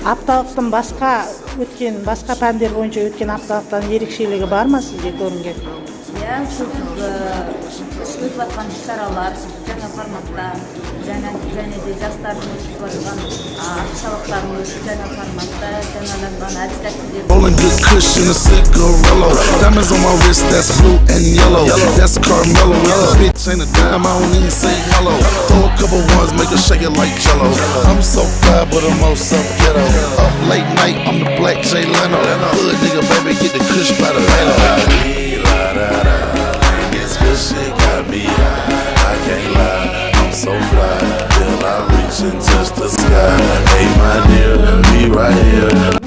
Апталықтың басқа пәндер бойынша өткен апталықтан ерекшелігі бар ма сізге көрінген? Иә, өтіп жатқан іс-шаралар жаңа форматта, және де жастардың өтіп жатқан ақшалықтарын жаңа форматта, жаңаланған әдіс-тәсілдер. Rolling good cushion, a cigarello. Diamonds on my wrist, that's blue and yellow. That's Carmelo. Bitch ain't a dime, I don't even say hello. Throw a couple ones, make her shake it like jello. I'm so fly, but I'm also ghetto. Up late night, I'm the black Jay Leno. Hood nigga, baby, get the kush by the Leno. This good shit got me high, I can't lie. I'm so fly, till I reach and touch the sky. Hey my dear, be right here.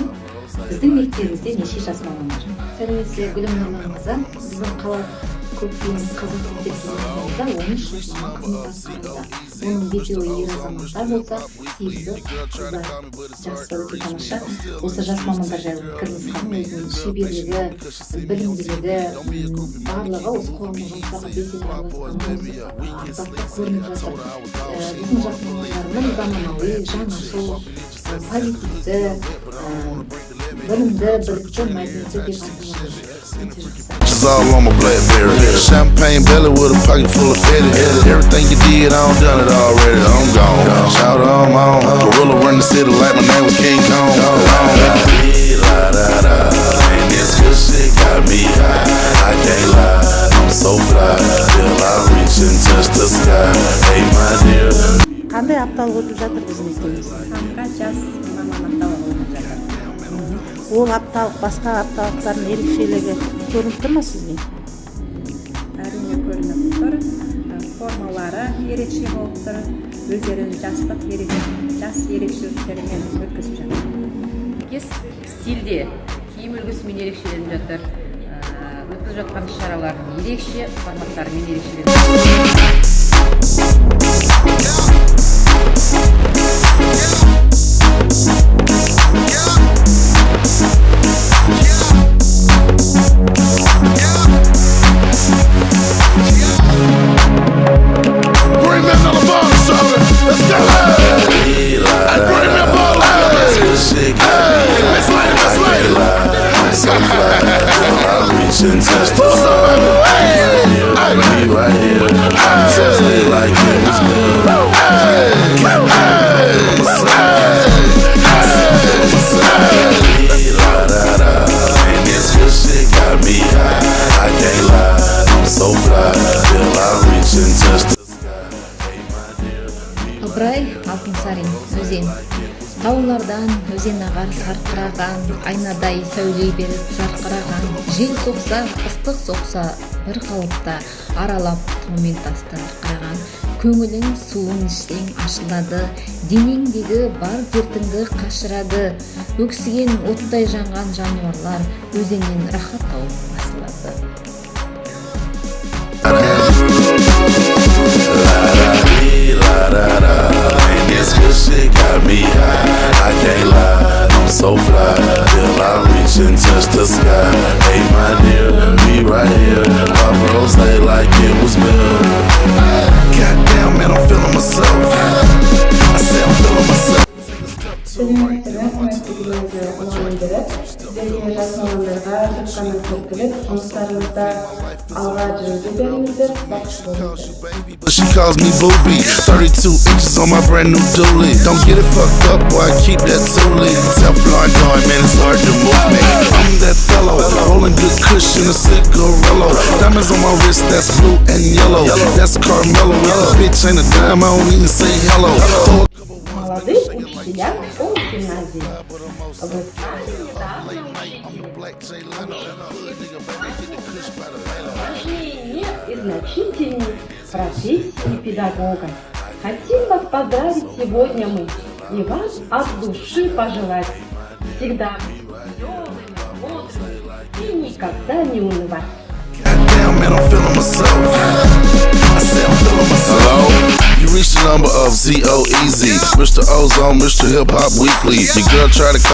Біздің мектебімізде неше жас маман бар? Сәлеметсіздер, Гүлім Нұрланқызы. Біздің қала көптеген қызықты мектеп-гимназиясында 13 жас маман қызмет атқаруда. Оның бесеуі ер азаматтар болса, 8-і қыздар. Жақсы, өте тамаша. Осы жас мамандар жайлы пікіріңіз қандай? Өзінің шеберлігі, білімділігі, барлығы осы қоғамның жұмыстағы белсенді араласқаны артықта көрініп жатыр. Біздің жас мамандарының заманауи, жаңашыл, позитивді, білімді, білікті, мәдениетті деп айтылады. She's all on my Blackberry. Champagne belly with a pocket full of fetty. Everything you did, I done done it already. I'm gone. Shout out, I'm on. Gorilla run the city like my name was King Kong. This good shit got me high. I can't lie. I'm so fly. Till I reach and touch the sky. Hey my dear. Қандай апталық өтіп жатыр біздің мектебімізде? Самға жас маман апталығы өтіп жатыр. Ол апталық басқа апталықтардың ерекшелігі көрініп тұр ма сізге? Әрине көрініп тұр. Формалары ерекше болып тұр. Өздерінің жас ерекшеліктерімен өткізіп жатыр. Стильде, киім үлгісімен ерекшеленіп жатыр. Өткізіп жатқан іс-шаралардың ерекше форматтарымен ерекшеленіп. Өзен таулардан өзен ағар сарқыраған, айнадай сәуле беріп жарқыраған. Жел соқса, ыстық соқса, бір қалыпта аралап таумен тасты арқыраған. Көңілің суын ішсең ашылады, денеңдегі бар дертіңді қашырады. Өксіген оттай жанған жануарлар өзеннен рахат тауып басылады. This good shit got me high, I can't lie. I'm so fly, till I reach and touch the sky. Hey my dear, be right here. My bros say like it was good. Goddamn man, I'm feeling myself. I say I'm feeling myself. She calls me booby, 32 inches on my brand new dually. Don't get it fucked up, boy, I keep that toolie. Teflon going, man, it's hard to move me. I'm that fellow, rolling good cushion, a cigarello. Diamonds on my wrist, that's blue and yellow. That's Carmelo. Bitch ain't a dime, I don't even say hello. Молодых учителях полгимназии. значительней профессии педагога. Хотим вас поздравить сегодня мы и вас от души пожелать всегда веселыми, бодрыми и никогда не унывать. Goddamn, man, I'm feeling myself. I say I'm feeling myself. Hello? You reached the number of ZOEZ. Mr. Ozone, Mr. Hip Hop Weekly. Your girl tried to